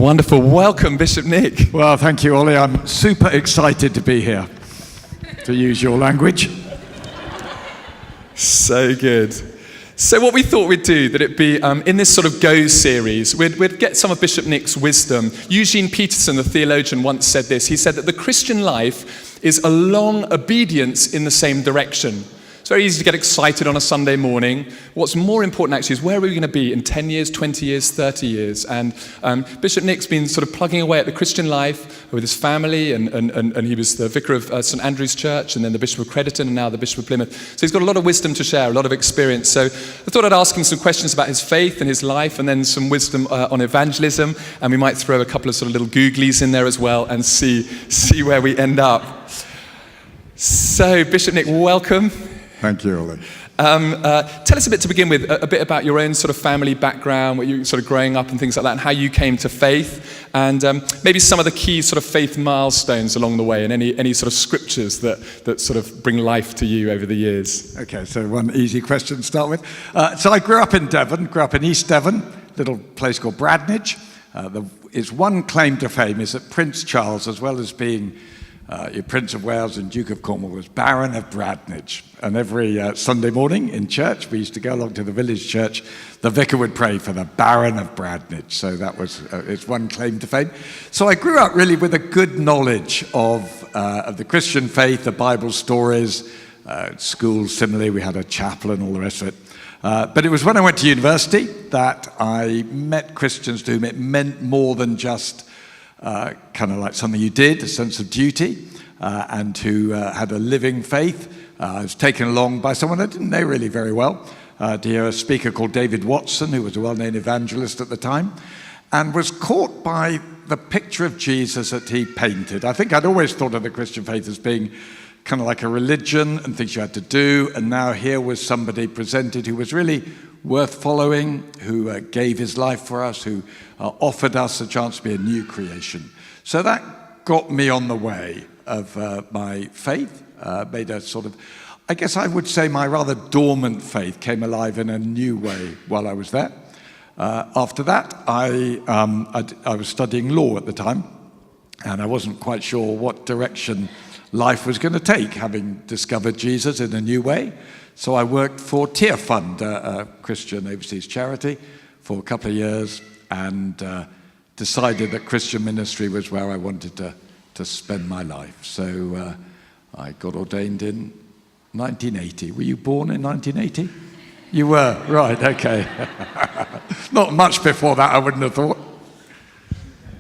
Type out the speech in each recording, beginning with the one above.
Wonderful. Welcome, Bishop Nick. Well, thank you, Olly. I'm super excited to be here, to use your language. So good. So what we thought we'd do, that it'd be in this sort of Go series, we'd get some of Bishop Nick's wisdom. Eugene Peterson, the theologian, once said this. He said that the Christian life is a long obedience in the same direction. It's very easy to get excited on a Sunday morning. What's more important actually is where are we going to be in 10 years, 20 years, 30 years? And Bishop Nick's been sort of plugging away at the Christian life with his family, and he was the vicar of St Andrew's Church, and then the Bishop of Crediton, and now the Bishop of Plymouth. So he's got a lot of wisdom to share, a lot of experience. So I thought I'd ask him some questions about his faith and his life, and then some wisdom on evangelism, and we might throw a couple of sort of little googlies in there as well and see where we end up. So Bishop Nick, welcome. Thank you, Olly. Tell us a bit to begin with, a bit about your own sort of family background, what you sort of growing up and things like that, and how you came to faith, and maybe some of the key sort of faith milestones along the way, and any sort of scriptures that sort of bring life to you over the years. Okay, so one easy question to start with. So I grew up in Devon, East Devon, little place called Bradnage. Its one claim to fame is that Prince Charles, as well as being Prince of Wales and Duke of Cornwall, was Baron of Bradnage. And every Sunday morning in church, we used to go along to the village church. The vicar would pray for the Baron of Bradnage. So that was its one claim to fame. So I grew up really with a good knowledge of the Christian faith, the Bible stories, school similarly. We had a chapel and all the rest of it. But it was when I went to university that I met Christians to whom it meant more than just kind of like something you did, a sense of duty, and who had a living faith. I was taken along by someone I didn't know really very well, to hear a speaker called David Watson, who was a well-known evangelist at the time, and was caught by the picture of Jesus that he painted. I think I'd always thought of the Christian faith as being kind of like a religion and things you had to do, and now here was somebody presented who was really worth following, who gave his life for us, who offered us a chance to be a new creation. So that got me on the way of my faith, made a sort of, I guess I would say my rather dormant faith came alive in a new way while I was there. After that, I was studying law at the time, and I wasn't quite sure what direction life was going to take, having discovered Jesus in a new way. So I worked for Tear Fund, a Christian overseas charity, for a couple of years, and decided that Christian ministry was where I wanted to spend my life. So I got ordained in 1980. Were you born in 1980? You were, right, okay. Not much before that, I wouldn't have thought.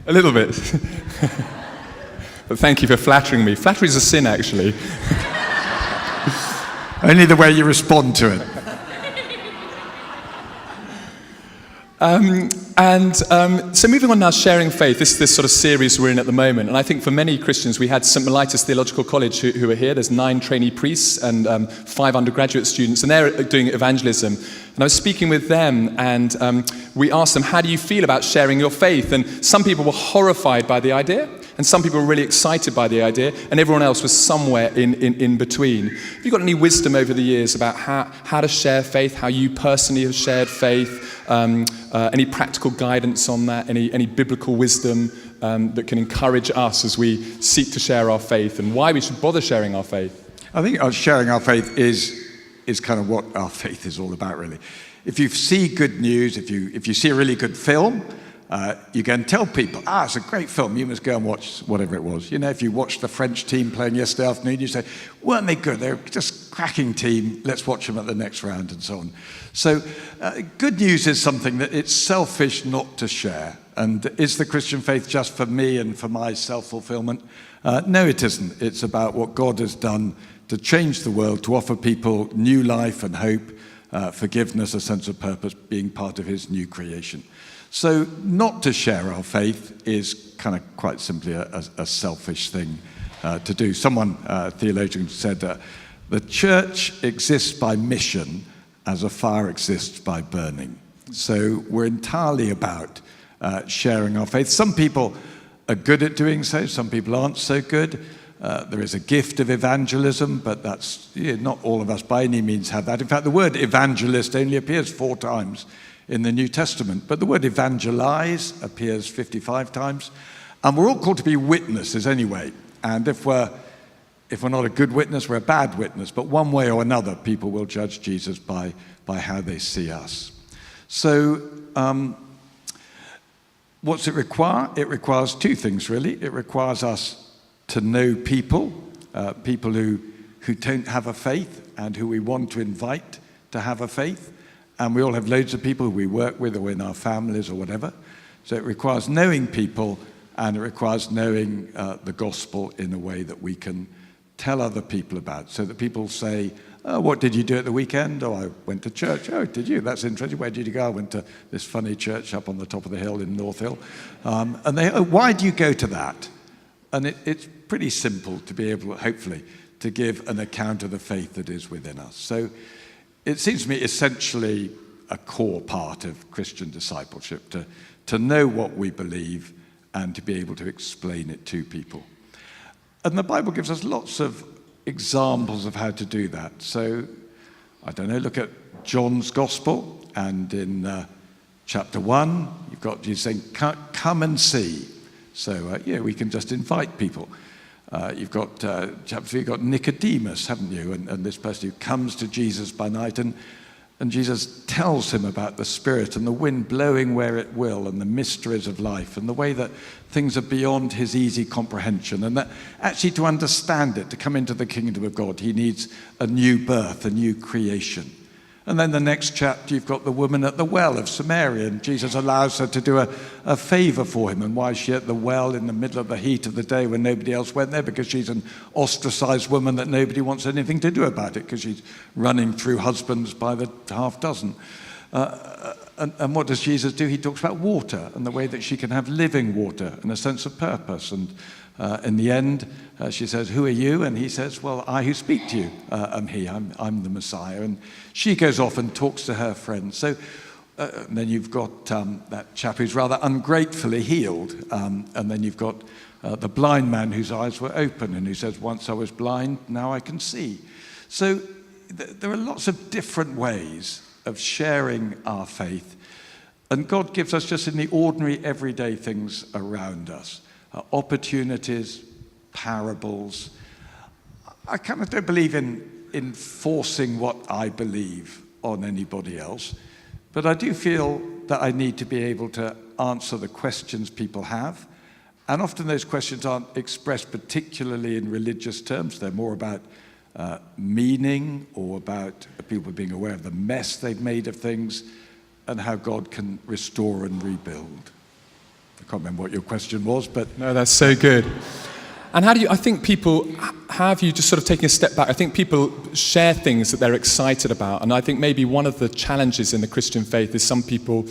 A little bit. But thank you for flattering me. Flattery is a sin, actually. Only the way you respond to it. So moving on now, sharing faith, this sort of series we're in at the moment. And I think for many Christians, we had St Mellitus Theological College who are here. There's 9 trainee priests and 5 undergraduate students, and they're doing evangelism. And I was speaking with them, and we asked them, how do you feel about sharing your faith? And some people were horrified by the idea, and some people were really excited by the idea, and everyone else was somewhere in between. Have you got any wisdom over the years about how to share faith, how you personally have shared faith? Any practical guidance on that? Any biblical wisdom that can encourage us as we seek to share our faith, and why we should bother sharing our faith? I think sharing our faith is kind of what our faith is all about, really. If you see good news, if you see a really good film, you can tell people, it's a great film, you must go and watch whatever it was. You know, if you watched the French team playing yesterday afternoon, you say, weren't they good? They're just a cracking team, let's watch them at the next round, and so on. So good news is something that it's selfish not to share. And is the Christian faith just for me and for my self-fulfillment? No, it isn't. It's about what God has done to change the world, to offer people new life and hope, forgiveness, a sense of purpose, being part of his new creation. So not to share our faith is kind of quite simply a selfish thing to do. Someone, a theologian, said the church exists by mission as a fire exists by burning. So we're entirely about sharing our faith. Some people are good at doing so, some people aren't so good. There is a gift of evangelism, but that's not all of us by any means have that. In fact, the word evangelist only appears 4 times in the New Testament. But the word evangelize appears 55 times. And we're all called to be witnesses anyway. And if we're not a good witness, we're a bad witness. But one way or another, people will judge Jesus by how they see us. So what's it require? It requires two things, really. It requires us to know people, people who don't have a faith and who we want to invite to have a faith. And we all have loads of people who we work with or in our families or whatever. So it requires knowing people, and it requires knowing the gospel in a way that we can tell other people about, so that people say, oh, what did you do at the weekend? Oh, I went to church. Oh, did you? That's interesting. Where did you go? I went to this funny church up on the top of the hill in North Hill. And they, oh, why do you go to that? And it's pretty simple to be able, hopefully, to give an account of the faith that is within us. So it seems to me essentially a core part of Christian discipleship, to know what we believe and to be able to explain it to people. And the Bible gives us lots of examples of how to do that. So, I don't know, look at John's Gospel, and in chapter 1, you've got Jesus saying, come and see. So, we can just invite people. You've got, chapter 3, you've got Nicodemus, haven't you? And this person who comes to Jesus by night, and Jesus tells him about the Spirit and the wind blowing where it will and the mysteries of life and the way that things are beyond his easy comprehension, and that actually to understand it, to come into the kingdom of God, he needs a new birth, a new creation. And then the next chapter, you've got the woman at the well of Samaria, and Jesus allows her to do a favor for him. And why is she at the well in the middle of the heat of the day when nobody else went there? Because she's an ostracized woman that nobody wants anything to do about it, because she's running through husbands by the half dozen. And what does Jesus do? He talks about water and the way that she can have living water and a sense of purpose. And in the end, she says, who are you? And he says, well, I who speak to you am he. I'm the Messiah. And she goes off and talks to her friends. So then you've got that chap who's rather ungratefully healed. And then you've got the blind man whose eyes were open and who says, once I was blind, now I can see. So there are lots of different ways of sharing our faith. And God gives us just in the ordinary, everyday things around us. Opportunities, parables. I kind of don't believe in forcing what I believe on anybody else, but I do feel that I need to be able to answer the questions people have, and often those questions aren't expressed particularly in religious terms. They're more about meaning, or about people being aware of the mess they've made of things and how God can restore and rebuild. I can't remember what your question was, but... No, that's so good. And I think people, how have you just sort of taken a step back? I think people share things that they're excited about. And I think maybe one of the challenges in the Christian faith is some people,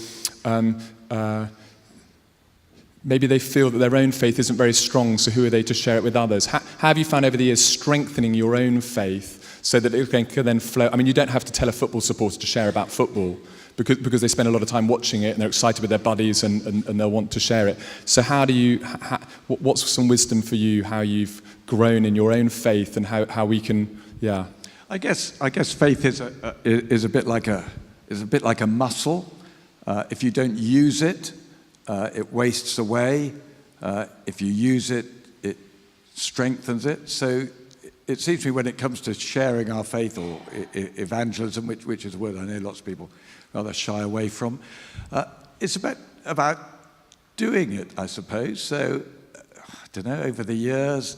maybe they feel that their own faith isn't very strong, so who are they to share it with others? How have you found over the years strengthening your own fath so that it can then flow? I mean, you don't have to tell a football supporter to share about football, because they spend a lot of time watching it and they're excited with their buddies and they'll want to share it. So what's some wisdom for you, how you've grown in your own faith and how we can, yeah. I guess faith is a bit like a muscle. If you don't use it, it wastes away. If you use it, it strengthens it. So it seems to me when it comes to sharing our faith, or evangelism, which is a word I know lots of people rather shy away from, it's about doing it, I suppose. So, I don't know, over the years,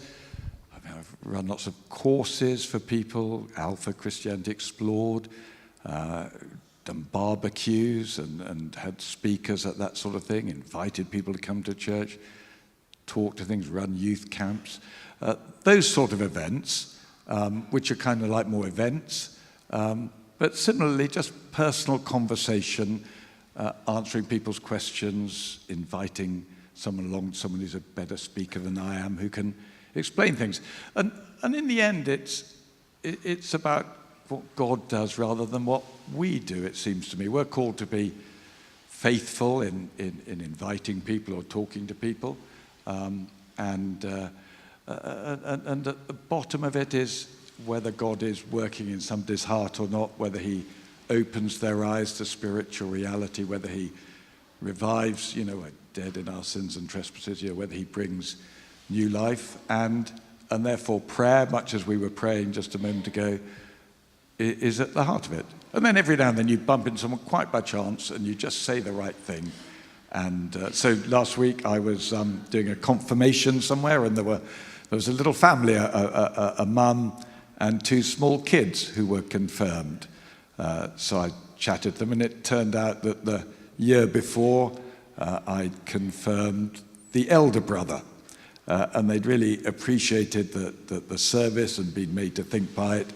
I've run lots of courses for people, Alpha Christianity Explored, done barbecues and had speakers at that sort of thing, invited people to come to church, talk to things, run youth camps. Those sort of events, which are kind of like more events, but similarly just personal conversation, answering people's questions, inviting someone along, someone who's a better speaker than I am, who can explain things. And in the end, it's about what God does rather than what we do, it seems to me. We're called to be faithful in inviting people or talking to people. And at the bottom of it is whether God is working in somebody's heart or not, whether he opens their eyes to spiritual reality, whether he revives, we're dead in our sins and trespasses, whether he brings new life, and therefore prayer, much as we were praying just a moment ago, is at the heart of it. And then every now and then you bump into someone quite by chance and you just say the right thing. And so last week I was doing a confirmation somewhere, and there was a little family, a mum and 2 small kids who were confirmed. So I chatted to them, and it turned out that the year before I'd confirmed the elder brother. And they'd really appreciated the service and been made to think by it.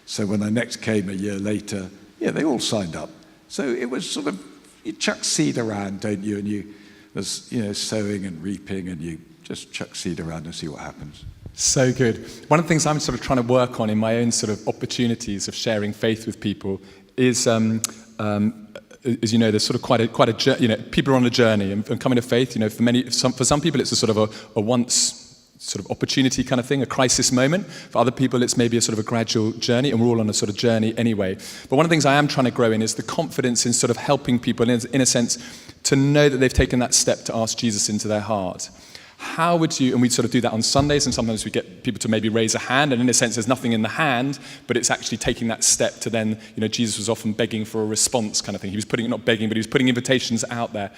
So when I next came a year later, they all signed up. So it was sort of, you chuck seed around, don't you? And there's sowing and reaping, and you just chuck seed around and see what happens. So good. One of the things I'm sort of trying to work on in my own sort of opportunities of sharing faith with people is, as there's sort of quite a people are on a journey and coming to faith. For some people it's a sort of a once sort of opportunity kind of thing, a crisis moment. For other people it's maybe a sort of a gradual journey, and we're all on a sort of journey anyway. But one of the things I am trying to grow in is the confidence in sort of helping people in a sense to know that they've taken that step to ask Jesus into their heart. How would you, and we sort of do that on Sundays, and sometimes we get people to maybe raise a hand, and in a sense there's nothing in the hand, but it's actually taking that step to then, Jesus was often begging for a response kind of thing. He was not begging, but he was putting invitations out there.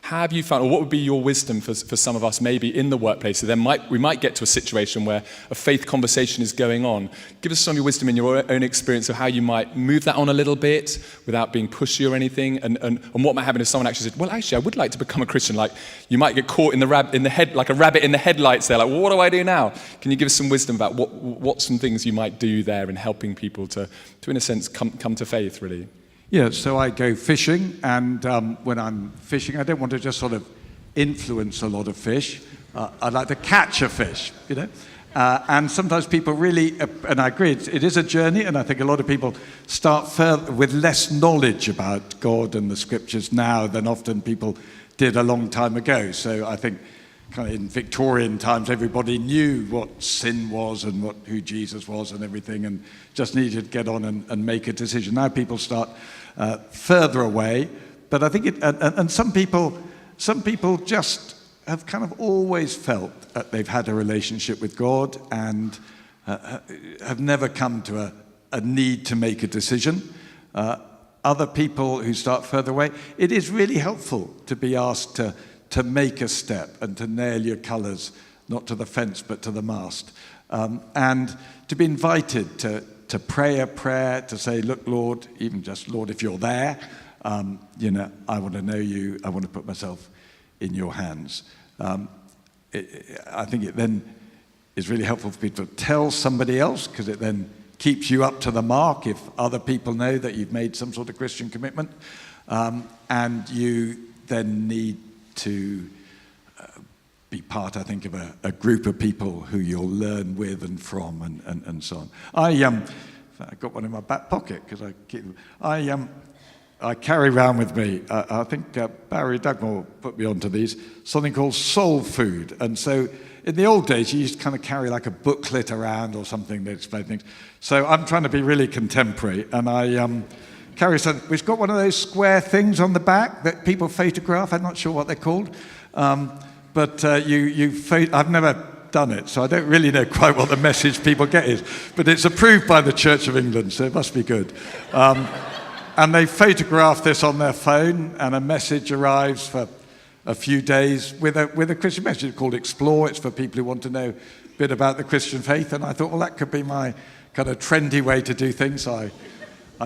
How have you found, or what would be your wisdom for some of us maybe in the workplace? So we might get to a situation where a faith conversation is going on. Give us some of your wisdom in your own experience of how you might move that on a little bit without being pushy or anything, and what might happen if someone actually said, well, actually, I would like to become a Christian. Like, you might get caught in the head, like a rabbit in the headlights there. Like, well, what do I do now? Can you give us some wisdom about what some things you might do there in helping people to in a sense, come to faith, really? Yeah, so I go fishing, and when I'm fishing, I don't want to just sort of influence a lot of fish. I like to catch a fish, and sometimes people really, and I agree, it is a journey, and I think a lot of people start further with less knowledge about God and the scriptures now than often people did a long time ago. So I think kind of in Victorian times, everybody knew what sin was and who Jesus was and everything, and just needed to get on and make a decision. Now people start further away, but I think and some people just have kind of always felt that they've had a relationship with God and have never come to a need to make a decision. Other people who start further away, it is really helpful to be asked to make a step and to nail your colours, not to the fence but to the mast, and to be invited to pray a prayer, to say, look, Lord, even just, Lord, if you're there, I want to know you, I want to put myself in your hands. I think it then is really helpful for people to tell somebody else, because it then keeps you up to the mark if other people know that you've made some sort of Christian commitment, and you then need to be part, I think, of a group of people who you'll learn with and from, and so on. I got one in my back pocket because I keep them. I carry around with me, I think Barry Dugmore put me onto these, something called soul food. And so in the old days, you used to kind of carry like a booklet around or something that explained things. So I'm trying to be really contemporary, and I carry something. We've got one of those square things on the back that people photograph. I'm not sure what they're called. But I've never done it, so I don't really know quite what the message people get is. But it's approved by the Church of England, so it must be good. And they photograph this on their phone, and a message arrives for a few days with a Christian message called Explore. It's for people who want to know a bit about the Christian faith. And I thought, well, that could be my kind of trendy way to do things. I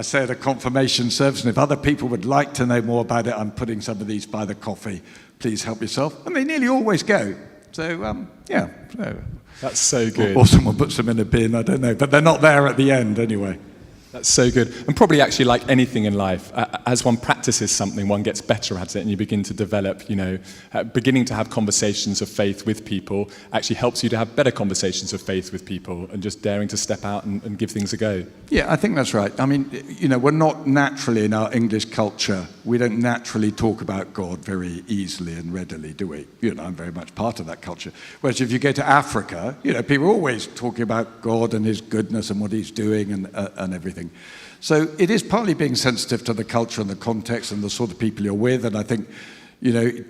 say at a confirmation service, and if other people would like to know more about it, I'm putting some of these by the coffee. Please help yourself. And they nearly always go. So, yeah. That's so good. Or someone puts them in a bin, I don't know. But they're not there at the end anyway. That's so good. And probably actually like anything in life, as one practices something, one gets better at it, and you begin to develop, beginning to have conversations of faith with people actually helps you to have better conversations of faith with people, and just daring to step out and give things a go. Yeah, I think that's right. I mean, we're not naturally in our English culture, we don't naturally talk about God very easily and readily, do we? I'm very much part of that culture. Whereas if you go to Africa, people are always talking about God and his goodness and what he's doing and everything. So it is partly being sensitive to the culture and the context and the sort of people you're with. And I think,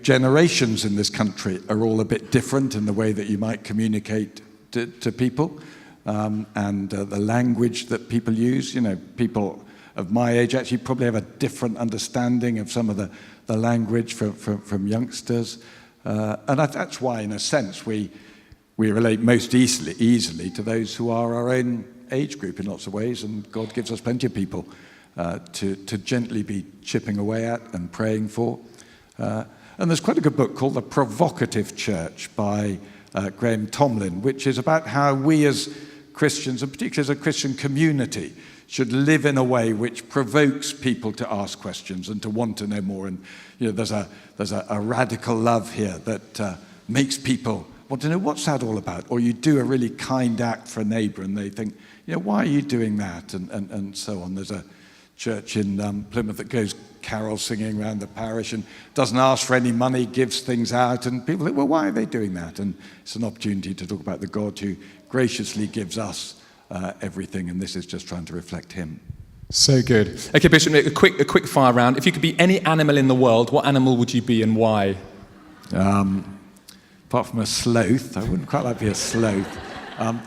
generations in this country are all a bit different in the way that you might communicate to people, and the language that people use. People of my age actually probably have a different understanding of some of the language from youngsters. And that's why, in a sense, we relate most easily to those who are our own age group in lots of ways, and God gives us plenty of people to gently be chipping away at and praying for. And there's quite a good book called The Provocative Church by Graham Tomlin, which is about how we as Christians, and particularly as a Christian community, should live in a way which provokes people to ask questions and to want to know more. And there's a radical love here that makes people want to know, what's that all about? Or you do a really kind act for a neighbour and they think, why are you doing that? And so on. There's a church in Plymouth that goes carol singing around the parish and doesn't ask for any money, gives things out, and people think, well, why are they doing that? And it's an opportunity to talk about the God who graciously gives us everything, and this is just trying to reflect him. So good. Okay, Bishop, a quick fire round. If you could be any animal in the world, what animal would you be and why? Apart from a sloth, I wouldn't quite like to be a sloth.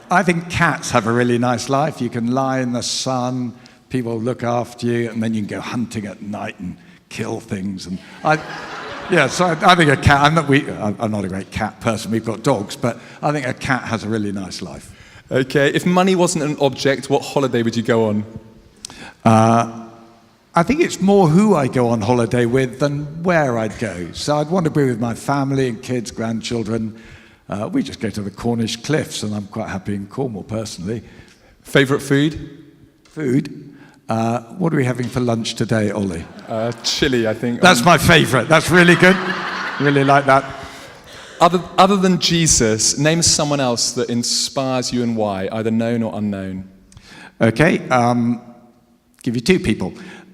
I think cats have a really nice life. You can lie in the sun, people look after you, and then you can go hunting at night and kill things. And I think a cat. I'm not a great cat person. We've got dogs, but I think a cat has a really nice life. Okay. If money wasn't an object, what holiday would you go on? I think it's more who I go on holiday with than where I'd go. So I'd want to be with my family and kids, grandchildren. We just go to the Cornish cliffs, and I'm quite happy in Cornwall personally. Favourite food? Food? What are we having for lunch today, Olly? Chili, I think. That's my favourite. That's really good. Really like that. Other than Jesus, name someone else that inspires you and why, either known or unknown. Okay, give you two people.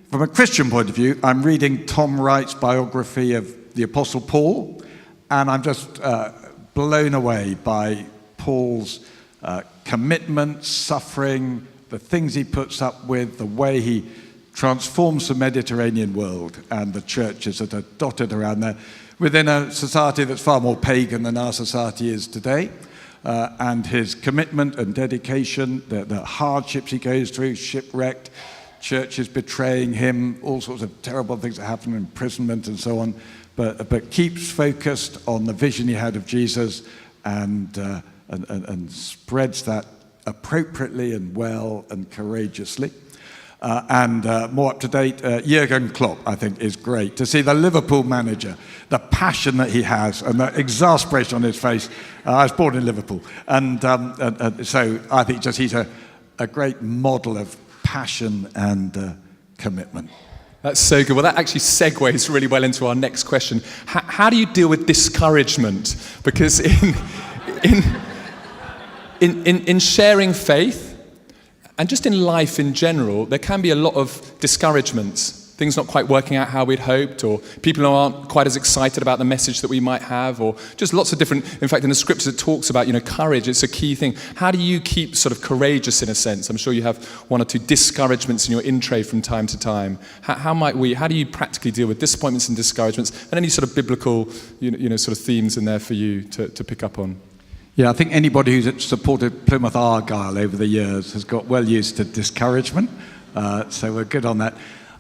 From a Christian point of view, I'm reading Tom Wright's biography of the Apostle Paul, and I'm just blown away by Paul's commitment, suffering, the things he puts up with, the way he transforms the Mediterranean world and the churches that are dotted around there within a society that's far more pagan than our society is today. And his commitment and dedication, the hardships he goes through, shipwrecked, churches betraying him, all sorts of terrible things that happen, imprisonment and so on, but keeps focused on the vision he had of Jesus and spreads that appropriately and well and courageously. And more up to date, Jurgen Klopp, I think, is great. To see the Liverpool manager, the passion that he has and the exasperation on his face. I was born in Liverpool. And so I think just he's a great model of passion and commitment. That's so good. Well, that actually segues really well into our next question. How do you deal with discouragement? Because in sharing faith, and just in life in general, there can be a lot of discouragements. Things not quite working out how we'd hoped, or people who aren't quite as excited about the message that we might have, or just lots of different, in fact, in the scriptures it talks about, courage, it's a key thing. How do you keep sort of courageous in a sense? I'm sure you have one or two discouragements in your in tray from time to time. How do you practically deal with disappointments and discouragements, and any sort of biblical, sort of themes in there for you to pick up on? Yeah, I think anybody who's supported Plymouth Argyle over the years has got well used to discouragement, so we're good on that.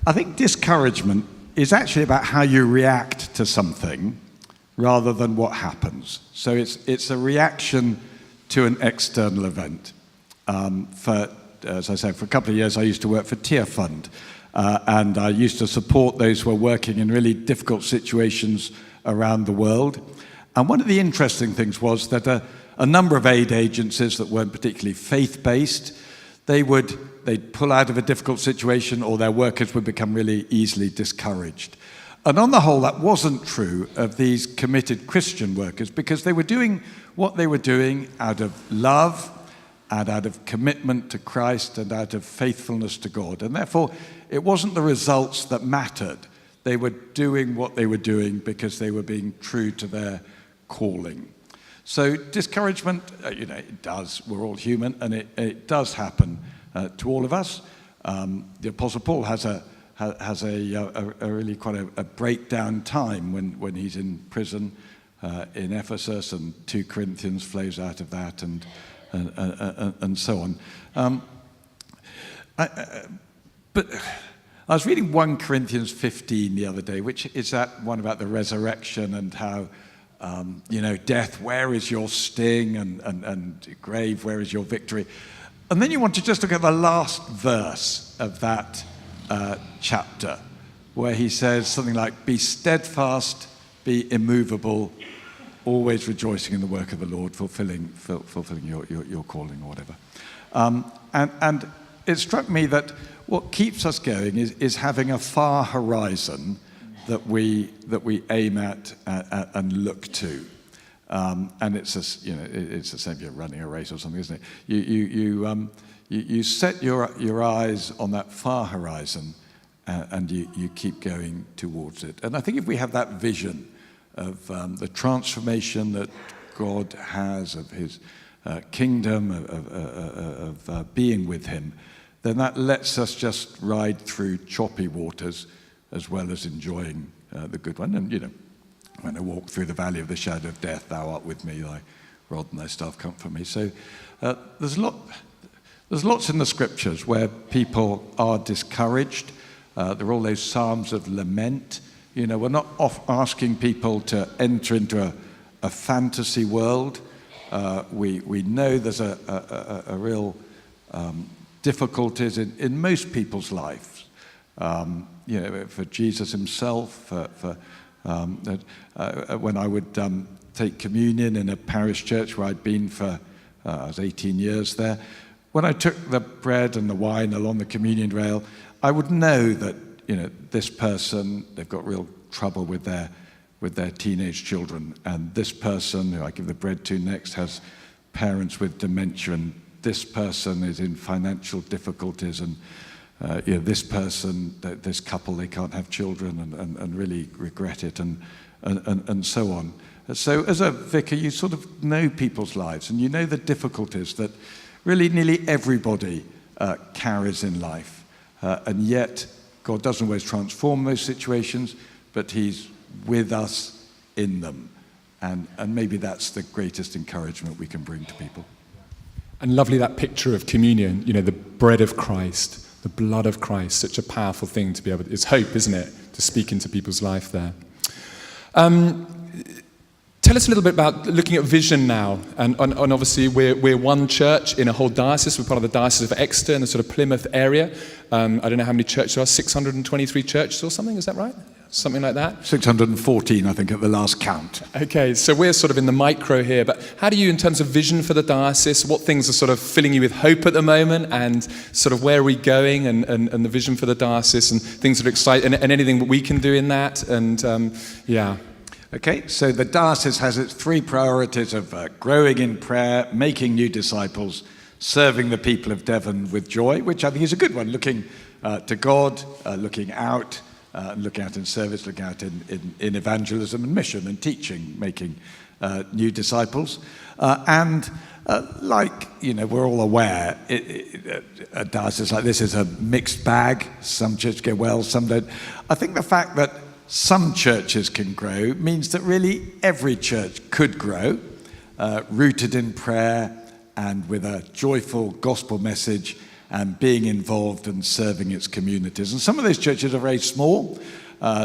I think discouragement is actually about how you react to something rather than what happens. So it's a reaction to an external event. As I said, for a couple of years I used to work for Tear Fund, and I used to support those who were working in really difficult situations around the world. And one of the interesting things was that a number of aid agencies that weren't particularly faith-based, they'd pull out of a difficult situation, or their workers would become really easily discouraged. And on the whole, that wasn't true of these committed Christian workers, because they were doing what they were doing out of love and out of commitment to Christ and out of faithfulness to God. And therefore, it wasn't the results that mattered. They were doing what they were doing because they were being true to their calling. So discouragement, it does. We're all human, and it does happen to all of us. The Apostle Paul has a really quite a breakdown time when he's in prison in Ephesus, and 2 Corinthians flows out of that, and so on. But I was reading 1 Corinthians 15 the other day, which is that one about the resurrection and how, death, where is your sting, and grave, where is your victory? And then you want to just look at the last verse of that chapter, where he says something like, be steadfast, be immovable, always rejoicing in the work of the Lord, fulfilling your calling or whatever. And it struck me that what keeps us going is having a far horizon that we aim at and look to. And it's the same if you're running a race or something, isn't it? You set your eyes on that far horizon, and you keep going towards it. And I think if we have that vision of the transformation that God has of his kingdom, of being with him, then that lets us just ride through choppy waters as well as enjoying the good one. And, when I walk through the valley of the shadow of death, thou art with me, thy rod and thy staff comfort me. So there's lots in the scriptures where people are discouraged. There are all those psalms of lament. We're not asking people to enter into a fantasy world. We know there's a real difficulties in most people's lives. For Jesus himself, when I would take communion in a parish church where I'd been for, I was 18 years there, when I took the bread and the wine along the communion rail, I would know that, this person, they've got real trouble with their teenage children, and this person who I give the bread to next has parents with dementia, and this person is in financial difficulties, and this person, this couple, they can't have children and really regret it, and so on. So as a vicar, you sort of know people's lives, and you know the difficulties that really nearly everybody carries in life. And yet, God doesn't always transform those situations, but he's with us in them. And maybe that's the greatest encouragement we can bring to people. And lovely that picture of communion, the bread of Christ, the blood of Christ, such a powerful thing to be able to, it's hope, isn't it, to speak into people's life there. Tell us a little bit about looking at vision now, and obviously we're one church in a whole diocese. We're part of the Diocese of Exeter in the sort of Plymouth area. I don't know how many churches there are, 623 churches or something, is that right? Something like that? 614, I think, at the last count. Okay, so we're sort of in the micro here, but how do you, in terms of vision for the diocese, what things are sort of filling you with hope at the moment, and sort of where are we going, and the vision for the diocese, and things that are exciting, and anything that we can do in that, and yeah. Okay, so the diocese has its 3 priorities of growing in prayer, making new disciples, serving the people of Devon with joy, which I think is a good one, looking to God, looking out in service, looking out in evangelism and mission and teaching, making new disciples. And we're all aware, a diocese like this is a mixed bag. Some churches go well, some don't. I think the fact that some churches can grow means that really every church could grow, rooted in prayer and with a joyful gospel message and being involved and serving its communities. And some of those churches are very small.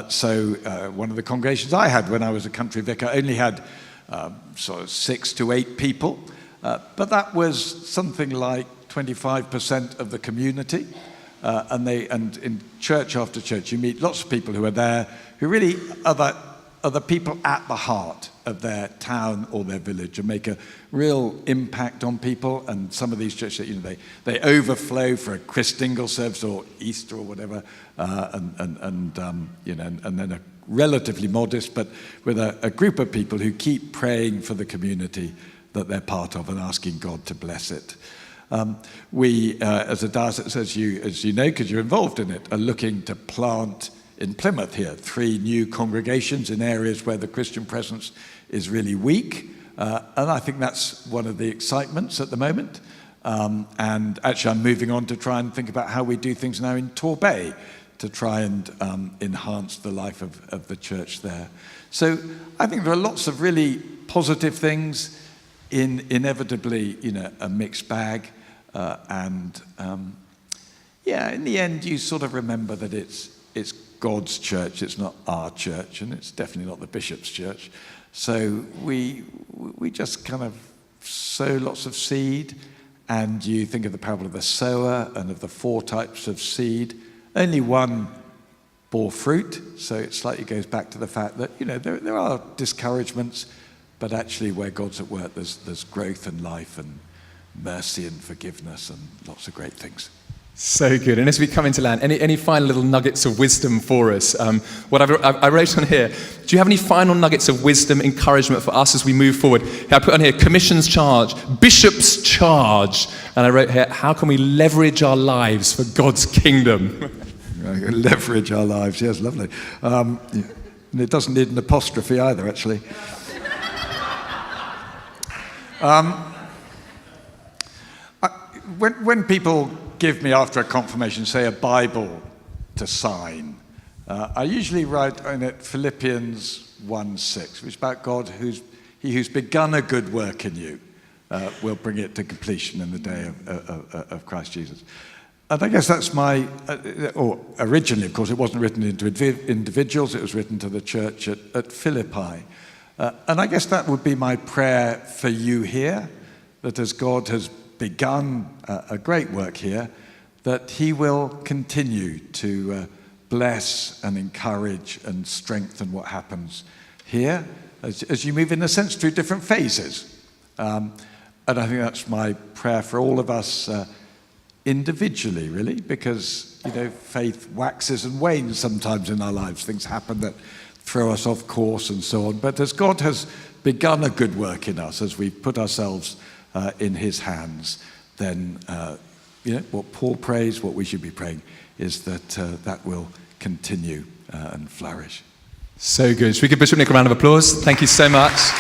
So one of the congregations I had when I was a country vicar only had sort of 6 to 8 people. But that was something like 25% of the community. And in church after church, you meet lots of people who are there who really are the people at the heart of their town or their village and make a real impact on people. And some of these churches, they overflow for a Christingle service or Easter or whatever, and then are relatively modest, but with a group of people who keep praying for the community that they're part of and asking God to bless it. We, as a diocese, as you know, because you're involved in it, are looking to plant in Plymouth here 3 new congregations in areas where the Christian presence is really weak. And I think that's one of the excitements at the moment. And actually, I'm moving on to try and think about how we do things now in Torbay to try and enhance the life of the church there. So I think there are lots of really positive things, inevitably, a mixed bag. In the end, you sort of remember that it's God's church, it's not our church, and it's definitely not the bishop's church. So we just kind of sow lots of seed, and you think of the parable of the sower and of the 4 types of seed. Only one bore fruit, so it slightly goes back to the fact that, there are discouragements, but actually where God's at work, there's growth and life and mercy and forgiveness and lots of great things. So good. And as we come into land, any final little nuggets of wisdom for us? What I wrote on here, do you have any final nuggets of wisdom, encouragement for us as we move forward? I put on here, commission's charge, bishop's charge. And I wrote here, how can we leverage our lives for God's kingdom? Leverage our lives, yes, lovely. And it doesn't need an apostrophe either, actually. When people give me, after a confirmation, say a Bible to sign, I usually write in it Philippians 1:6, which is about God, he who's begun a good work in you will bring it to completion in the day of Christ Jesus. And I guess that's originally, of course, it wasn't written into individuals, it was written to the church at Philippi. And I guess that would be my prayer for you here, that as God has begun a great work here, that he will continue to bless and encourage and strengthen what happens here as you move, in a sense, through different phases. And I think that's my prayer for all of us individually, really, because, faith waxes and wanes sometimes in our lives. Things happen that throw us off course and so on. But as God has begun a good work in us, as we put ourselves in his hands, then what Paul prays, what we should be praying, is that that will continue and flourish. So good. Should we give Bishop Nick a round of applause? Thank you so much.